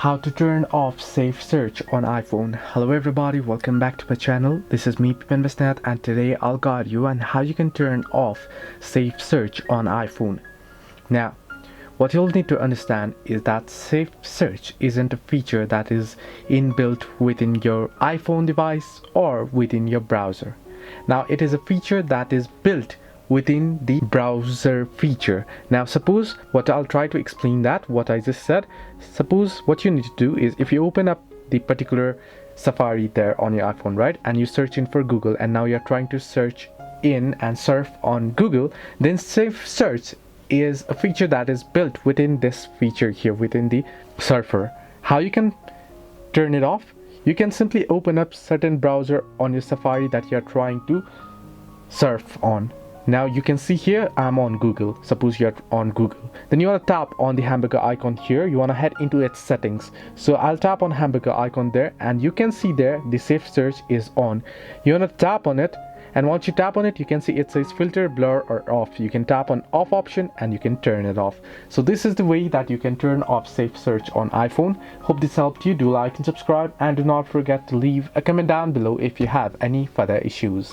How to turn off safe search on iPhone. Hello everybody, welcome back to my channel. This is me Pipan Basnat, and today I'll guide you on how you can turn off safe search on iPhone. Now, what you'll need to understand is that safe search isn't a feature that is inbuilt within your iPhone device or within your browser. Now, it is a feature that is built within the browser feature. Now suppose what I'll try to explain that what I just said. Suppose what you need to do is, if you open up the particular Safari there on your iPhone, right, and you search in for Google, and now you're trying to search in and surf on Google, then safe search is a feature that is built within this feature here within the surfer. How you can turn it off? You can simply open up certain browser on your Safari that you're trying to surf on. Now you can see here I'm on Google. Suppose you're on Google, then you want to tap on the hamburger icon here. You want to head into its settings. So I'll tap on hamburger icon there, and you can see there the safe search is on. You want to tap on it, and once you tap on it, you can see it says filter, blur or off. You can tap on off option and you can turn it off. So this is the way that you can turn off safe search on iPhone. Hope this helped you. Do like and subscribe, and do not forget to leave a comment down below if you have any further issues.